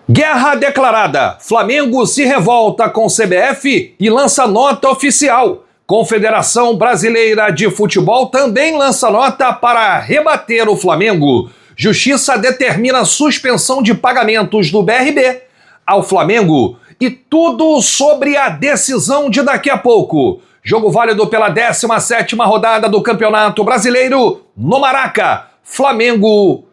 Guerra declarada. Flamengo se revolta com CBF e lança nota oficial. Confederação Brasileira de Futebol também lança nota para rebater o Flamengo. Justiça determina suspensão de pagamentos do BRB ao Flamengo. E tudo sobre a decisão de daqui a pouco. Jogo válido pela 17ª rodada do Campeonato Brasileiro no Maraca. Flamengo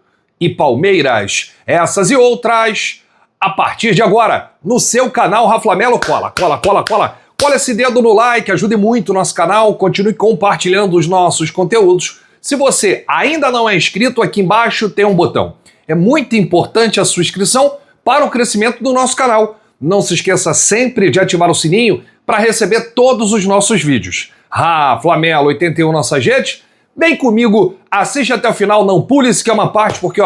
e Palmeiras. Essas e outras a partir de agora no seu canal Raflamelo. Cola esse dedo no like, ajude muito o nosso canal, continue compartilhando os nossos conteúdos. Se você ainda não é inscrito, aqui embaixo tem um botão. É muito importante a sua inscrição para o crescimento do nosso canal. Não se esqueça sempre de ativar o sininho para receber todos os nossos vídeos. Raflamelo 81 nossas redes. Vem comigo, assiste até o final, não pule se que é uma parte, porque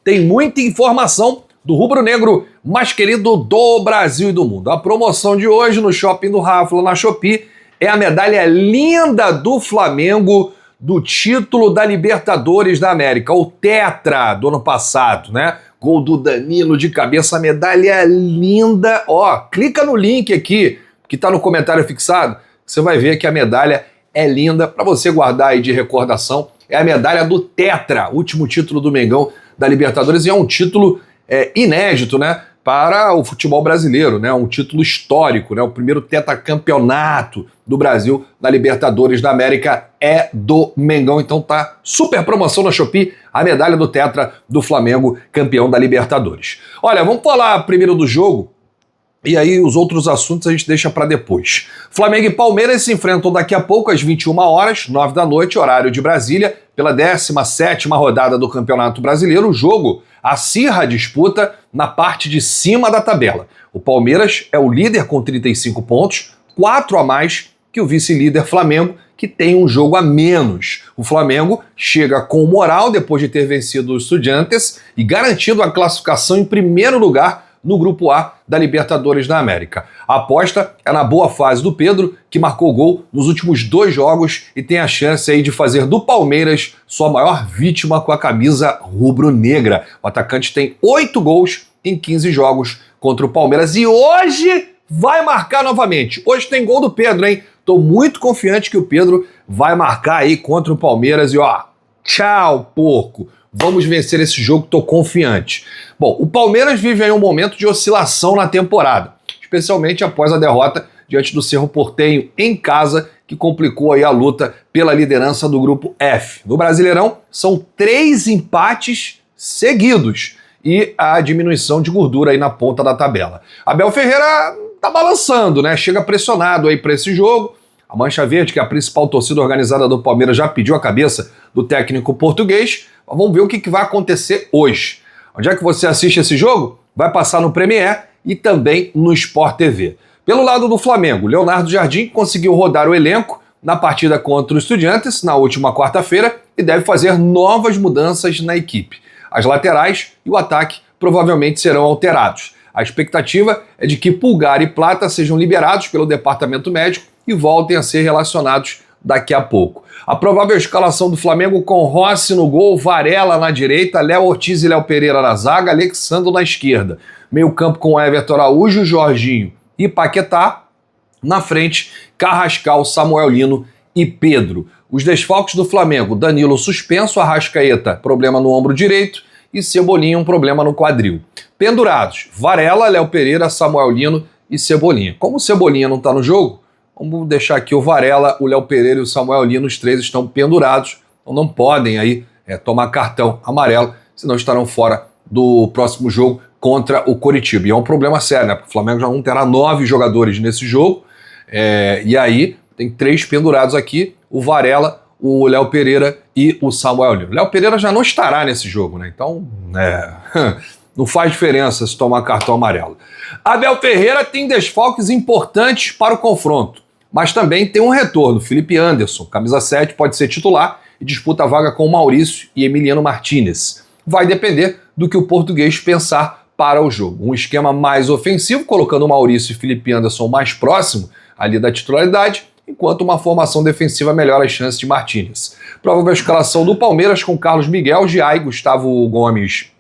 tem muita informação do rubro-negro mais querido do Brasil e do mundo. A promoção de hoje no Shopping do Rafla, na Shopee, é a medalha linda do Flamengo do título da Libertadores da América, o Tetra do ano passado, né? Gol do Danilo de cabeça, medalha linda. Clica no link aqui, que está no comentário fixado, você vai ver que a medalha é linda para você guardar aí de recordação. É a medalha do Tetra, último título do Mengão da Libertadores, e é um título inédito, né, para o futebol brasileiro, né, um título histórico, né, o primeiro tetracampeonato do Brasil na Libertadores da América é do Mengão, então tá super promoção na Shopee, a medalha do Tetra do Flamengo, campeão da Libertadores. Olha, vamos falar primeiro do jogo, e aí os outros assuntos a gente deixa para depois. Flamengo e Palmeiras se enfrentam daqui a pouco às 21 horas, 9 da noite, horário de Brasília, pela 17ª rodada do Campeonato Brasileiro. O jogo acirra a disputa na parte de cima da tabela. O Palmeiras é o líder com 35 pontos, 4 a mais que o vice-líder Flamengo, que tem um jogo a menos. O Flamengo chega com moral depois de ter vencido os Estudiantes e garantido a classificação em primeiro lugar no Grupo A da Libertadores da América. A aposta é na boa fase do Pedro, que marcou gol nos últimos 2 jogos e tem a chance aí de fazer do Palmeiras sua maior vítima com a camisa rubro-negra. O atacante tem 8 gols em 15 jogos contra o Palmeiras e hoje vai marcar novamente. Hoje tem gol do Pedro, hein? Tô muito confiante que o Pedro vai marcar aí contra o Palmeiras e tchau, porco. Vamos vencer esse jogo, tô confiante. Bom, o Palmeiras vive aí um momento de oscilação na temporada, especialmente após a derrota diante do Cerro Porteño em casa, que complicou aí a luta pela liderança do Grupo F. No Brasileirão, são 3 empates seguidos e a diminuição de gordura aí na ponta da tabela. Abel Ferreira tá balançando, né? Chega pressionado aí para esse jogo. A Mancha Verde, que é a principal torcida organizada do Palmeiras, já pediu a cabeça do técnico português. Mas vamos ver o que vai acontecer hoje. Onde é que você assiste esse jogo? Vai passar no Premier e também no Sport TV. Pelo lado do Flamengo, Leonardo Jardim conseguiu rodar o elenco na partida contra o Estudiantes na última quarta-feira e deve fazer novas mudanças na equipe. As laterais e o ataque provavelmente serão alterados. A expectativa é de que Pulgar e Plata sejam liberados pelo departamento médico e voltem a ser relacionados daqui a pouco. A provável escalação do Flamengo com Rossi no gol, Varela na direita, Léo Ortiz e Léo Pereira na zaga, Alexandro na esquerda. Meio campo com Everton Araújo, Jorginho e Paquetá. Na frente, Carrascal, Samuel Lino e Pedro. Os desfalques do Flamengo, Danilo suspenso, Arrascaeta, problema no ombro direito e Cebolinha, um problema no quadril. Pendurados, Varela, Léo Pereira, Samuel Lino e Cebolinha. Como o Cebolinha não está no jogo, vamos deixar aqui o Varela, o Léo Pereira e o Samuel Lino, os 3 estão pendurados, então não podem aí tomar cartão amarelo, senão estarão fora do próximo jogo contra o Coritiba. E é um problema sério, né? Porque o Flamengo já não terá 9 jogadores nesse jogo, e aí tem 3 pendurados aqui, o Varela, o Léo Pereira e o Samuel Lino. O Léo Pereira já não estará nesse jogo, né? Então, não faz diferença se tomar cartão amarelo. Abel Ferreira tem desfalques importantes para o confronto, mas também tem um retorno. Felipe Anderson, camisa 7, pode ser titular e disputa a vaga com Maurício e Emiliano Martínez. Vai depender do que o português pensar para o jogo. Um esquema mais ofensivo, colocando Maurício e Felipe Anderson mais próximo ali da titularidade, enquanto uma formação defensiva melhora as chances de Martínez. Provável escalação do Palmeiras com Carlos Miguel, Giai, Gustavo Gomes,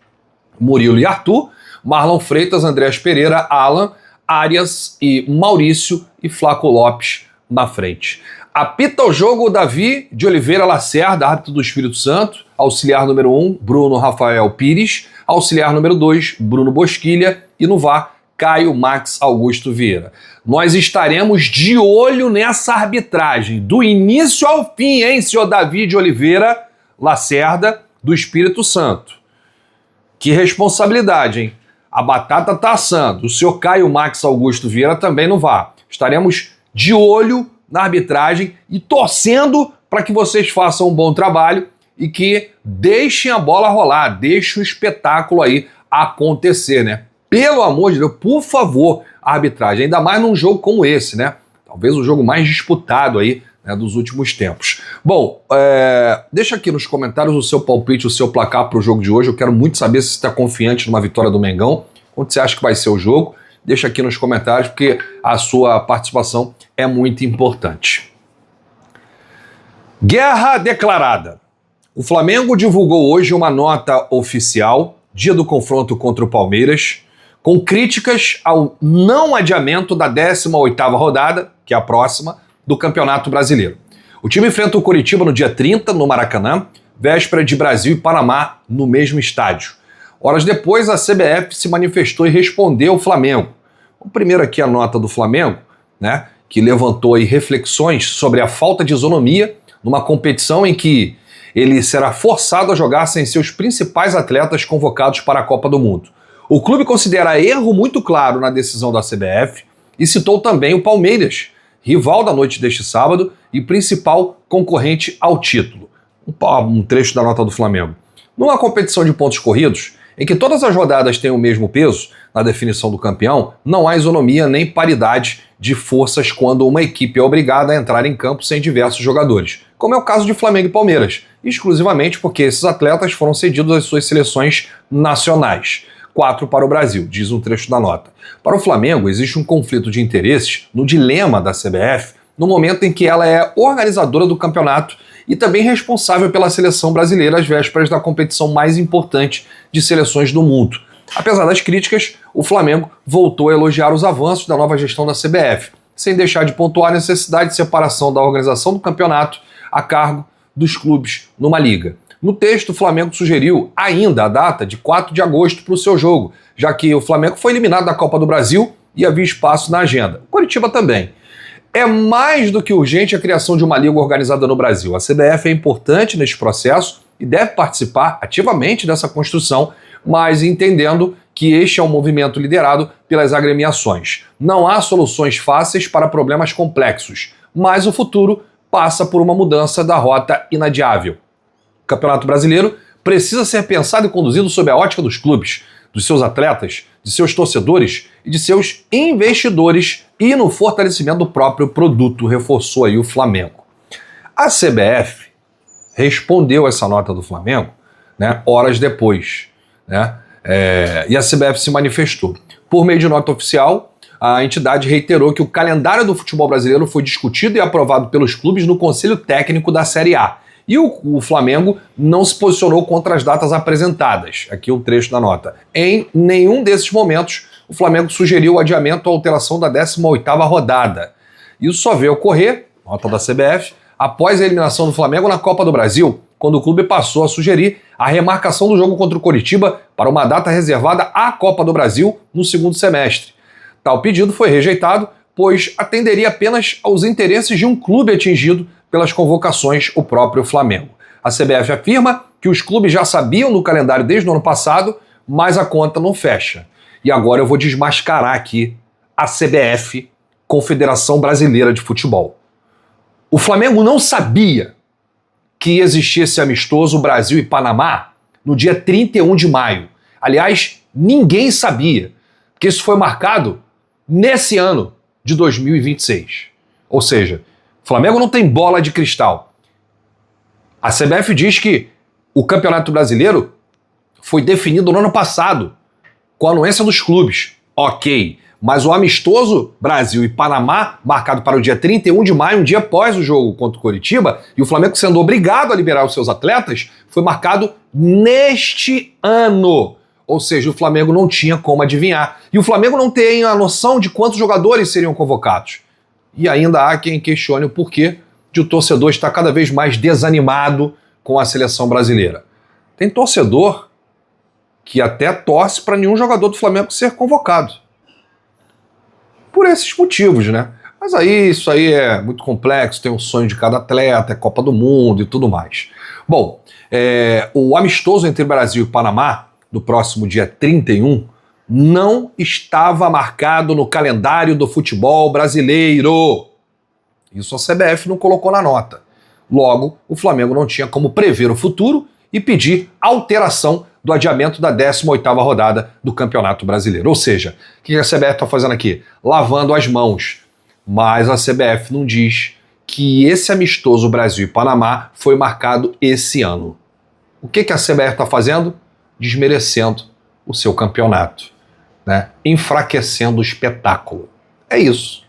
Murilo e Arthur. Marlon Freitas, Andreas Pereira, Alan, Arias e Maurício e Flaco Lopes na frente. Apita o jogo Davi de Oliveira Lacerda, árbitro do Espírito Santo, auxiliar número 1, Bruno Rafael Pires, auxiliar número 2, Bruno Bosquilha e no VAR, Caio Max Augusto Vieira. Nós estaremos de olho nessa arbitragem, do início ao fim, hein, senhor Davi de Oliveira Lacerda, do Espírito Santo. Que responsabilidade, hein? A batata tá assando. O senhor Caio Max Augusto Vieira também no VAR. Estaremos de olho na arbitragem e torcendo para que vocês façam um bom trabalho e que deixem a bola rolar, deixem o espetáculo aí acontecer, né? Pelo amor de Deus, por favor, a arbitragem, ainda mais num jogo como esse, né? Talvez o jogo mais disputado aí, né, dos últimos tempos. Bom, deixa aqui nos comentários o seu palpite, o seu placar para o jogo de hoje. Eu quero muito saber se você está confiante numa vitória do Mengão. Quanto você acha que vai ser o jogo? Deixa aqui nos comentários, porque a sua participação é muito importante. Guerra declarada. O Flamengo divulgou hoje uma nota oficial, dia do confronto contra o Palmeiras, com críticas ao não adiamento da 18ª rodada, que é a próxima, do Campeonato Brasileiro. O time enfrenta o Coritiba no dia 30, no Maracanã, véspera de Brasil e Panamá, no mesmo estádio. Horas depois, a CBF se manifestou e respondeu ao Flamengo. Primeiro aqui a nota do Flamengo, né, que levantou aí reflexões sobre a falta de isonomia numa competição em que ele será forçado a jogar sem seus principais atletas convocados para a Copa do Mundo. O clube considera erro muito claro na decisão da CBF e citou também o Palmeiras, rival da noite deste sábado e principal concorrente ao título. Um trecho da nota do Flamengo. Numa competição de pontos corridos, em que todas as rodadas têm o mesmo peso na definição do campeão, não há isonomia nem paridade de forças quando uma equipe é obrigada a entrar em campo sem diversos jogadores, como é o caso de Flamengo e Palmeiras, exclusivamente porque esses atletas foram cedidos às suas seleções nacionais. 4 para o Brasil, diz um trecho da nota. Para o Flamengo, existe um conflito de interesses no dilema da CBF, no momento em que ela é organizadora do campeonato e também responsável pela seleção brasileira às vésperas da competição mais importante de seleções do mundo. Apesar das críticas, o Flamengo voltou a elogiar os avanços da nova gestão da CBF, sem deixar de pontuar a necessidade de separação da organização do campeonato a cargo dos clubes numa liga. No texto, o Flamengo sugeriu ainda a data de 4 de agosto para o seu jogo, já que o Flamengo foi eliminado da Copa do Brasil e havia espaço na agenda. Coritiba também. É mais do que urgente a criação de uma liga organizada no Brasil. A CBF é importante neste processo e deve participar ativamente dessa construção, mas entendendo que este é um movimento liderado pelas agremiações. Não há soluções fáceis para problemas complexos, mas o futuro passa por uma mudança da rota inadiável. O Campeonato Brasileiro precisa ser pensado e conduzido sob a ótica dos clubes, dos seus atletas, de seus torcedores e de seus investidores e no fortalecimento do próprio produto, reforçou aí o Flamengo. A CBF respondeu essa nota do Flamengo, né, horas depois, né, e a CBF se manifestou. Por meio de nota oficial, a entidade reiterou que o calendário do futebol brasileiro foi discutido e aprovado pelos clubes no Conselho Técnico da Série A. E o Flamengo não se posicionou contra as datas apresentadas. Aqui um trecho da nota. Em nenhum desses momentos, o Flamengo sugeriu o adiamento ou alteração da 18ª rodada. Isso só veio ocorrer, nota da CBF, após a eliminação do Flamengo na Copa do Brasil, quando o clube passou a sugerir a remarcação do jogo contra o Coritiba para uma data reservada à Copa do Brasil no segundo semestre. Tal pedido foi rejeitado, pois atenderia apenas aos interesses de um clube atingido pelas convocações, o próprio Flamengo. A CBF afirma que os clubes já sabiam do calendário desde o ano passado, mas a conta não fecha. E agora eu vou desmascarar aqui a CBF, Confederação Brasileira de Futebol. O Flamengo não sabia que existia esse amistoso Brasil e Panamá no dia 31 de maio. Aliás, ninguém sabia, porque isso foi marcado nesse ano de 2026. Ou seja, o Flamengo não tem bola de cristal. A CBF diz que o Campeonato Brasileiro foi definido no ano passado, com a anuência dos clubes. Ok, mas o amistoso Brasil e Panamá, marcado para o dia 31 de maio, um dia após o jogo contra o Coritiba, e o Flamengo sendo obrigado a liberar os seus atletas, foi marcado neste ano. Ou seja, o Flamengo não tinha como adivinhar. E o Flamengo não tem a noção de quantos jogadores seriam convocados. E ainda há quem questione o porquê de o torcedor estar cada vez mais desanimado com a seleção brasileira. Tem torcedor que até torce para nenhum jogador do Flamengo ser convocado. Por esses motivos, né? Mas aí, isso aí é muito complexo, tem um sonho de cada atleta, é Copa do Mundo e tudo mais. Bom, o amistoso entre Brasil e Panamá, do próximo dia 31, não estava marcado no calendário do futebol brasileiro. Isso a CBF não colocou na nota. Logo, o Flamengo não tinha como prever o futuro e pedir alteração do adiamento da 18ª rodada do Campeonato Brasileiro. Ou seja, o que a CBF está fazendo aqui? Lavando as mãos. Mas a CBF não diz que esse amistoso Brasil e Panamá foi marcado esse ano. O que a CBF está fazendo? Desmerecendo o seu campeonato, né? Enfraquecendo o espetáculo. É isso,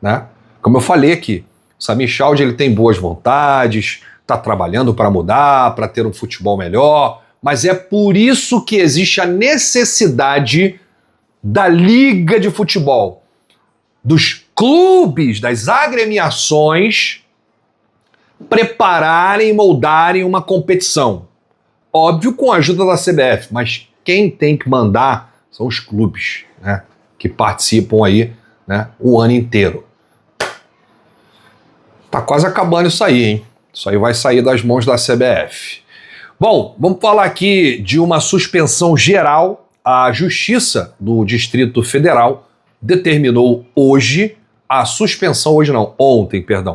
né? Como eu falei aqui, o Samir Chaldi, ele tem boas vontades, está trabalhando para mudar, para ter um futebol melhor, mas é por isso que existe a necessidade da liga de futebol, dos clubes, das agremiações prepararem e moldarem uma competição. Óbvio, com a ajuda da CBF, mas quem tem que mandar são os clubes, né, que participam aí, né, o ano inteiro. Tá quase acabando isso aí, hein? Isso aí vai sair das mãos da CBF. Bom, vamos falar aqui de uma suspensão geral. A Justiça do Distrito Federal determinou ontem,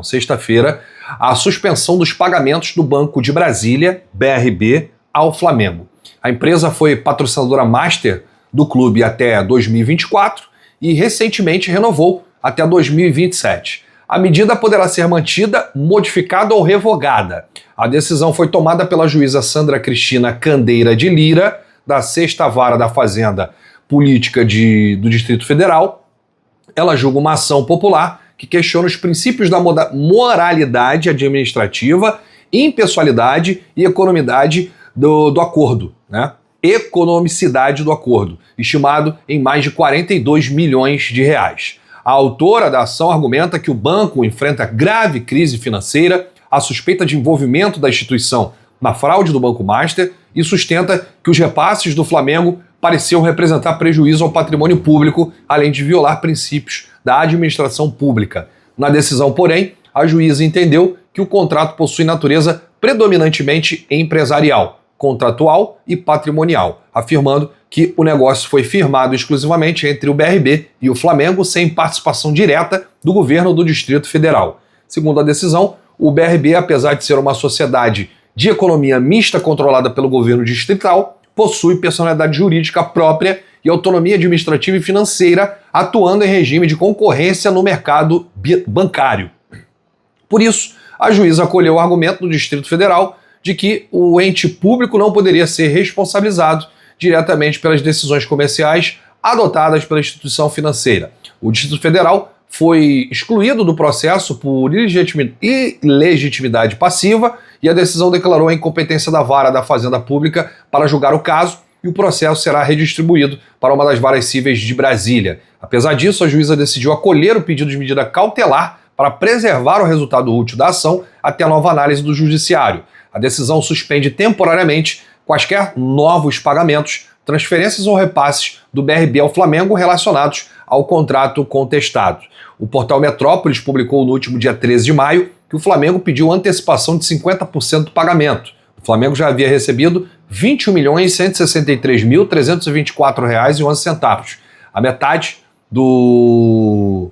sexta-feira, a suspensão dos pagamentos do Banco de Brasília, BRB, ao Flamengo. A empresa foi patrocinadora master do clube até 2024 e recentemente renovou até 2027. A medida poderá ser mantida, modificada ou revogada. A decisão foi tomada pela juíza Sandra Cristina Candeira de Lira, da 6ª Vara da Fazenda Política do Distrito Federal. Ela julga uma ação popular que questiona os princípios da moralidade administrativa, impessoalidade e economicidade do acordo, né? Economicidade do acordo, estimado em mais de 42 milhões de reais. A autora da ação argumenta que o banco enfrenta grave crise financeira, a suspeita de envolvimento da instituição na fraude do Banco Master e sustenta que os repasses do Flamengo pareciam representar prejuízo ao patrimônio público, além de violar princípios da administração pública. Na decisão, porém, a juíza entendeu que o contrato possui natureza predominantemente empresarial, contratual e patrimonial, afirmando que o negócio foi firmado exclusivamente entre o BRB e o Flamengo, sem participação direta do governo do Distrito Federal. Segundo a decisão, o BRB, apesar de ser uma sociedade de economia mista controlada pelo governo distrital, possui personalidade jurídica própria e autonomia administrativa e financeira, atuando em regime de concorrência no mercado bancário. Por isso, a juíza acolheu o argumento do Distrito Federal de que o ente público não poderia ser responsabilizado diretamente pelas decisões comerciais adotadas pela instituição financeira. O Distrito Federal foi excluído do processo por ilegitimidade passiva e a decisão declarou a incompetência da Vara da Fazenda Pública para julgar o caso e o processo será redistribuído para uma das varas cíveis de Brasília. Apesar disso, a juíza decidiu acolher o pedido de medida cautelar para preservar o resultado útil da ação até a nova análise do Judiciário. A decisão suspende temporariamente quaisquer novos pagamentos, transferências ou repasses do BRB ao Flamengo relacionados ao contrato contestado. O portal Metrópolis publicou no último dia 13 de maio que o Flamengo pediu antecipação de 50% do pagamento. O Flamengo já havia recebido R$ 21.163.324,11, a metade dos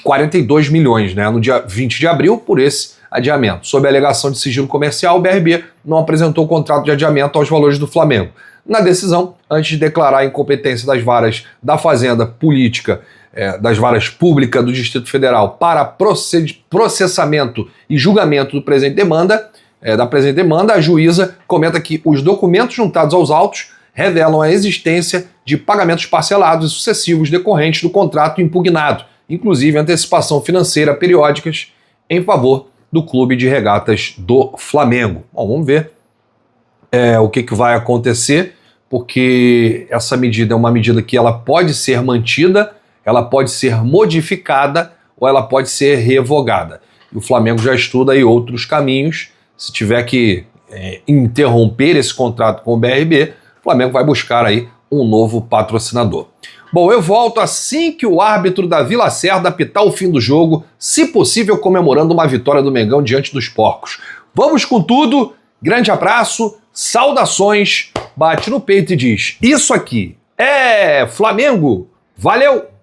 42 milhões, né, no dia 20 de abril, por esse adiamento. Sob a alegação de sigilo comercial, o BRB não apresentou o contrato de adiamento aos valores do Flamengo. Na decisão, antes de declarar a incompetência das varas da Fazenda Política, das varas públicas do Distrito Federal para processamento e julgamento da presente demanda, a juíza comenta que os documentos juntados aos autos revelam a existência de pagamentos parcelados e sucessivos decorrentes do contrato impugnado, inclusive antecipação financeira periódicas em favor do Clube de Regatas do Flamengo. Bom, vamos ver o que vai acontecer, porque essa medida é uma medida que ela pode ser mantida, ela pode ser modificada ou ela pode ser revogada. E o Flamengo já estuda aí outros caminhos. Se tiver que interromper esse contrato com o BRB, o Flamengo vai buscar aí um novo patrocinador. Bom, eu volto assim que o árbitro Davi Lacerda apitar o fim do jogo, se possível comemorando uma vitória do Mengão diante dos porcos. Vamos com tudo, grande abraço, saudações, bate no peito e diz: isso aqui é Flamengo, valeu!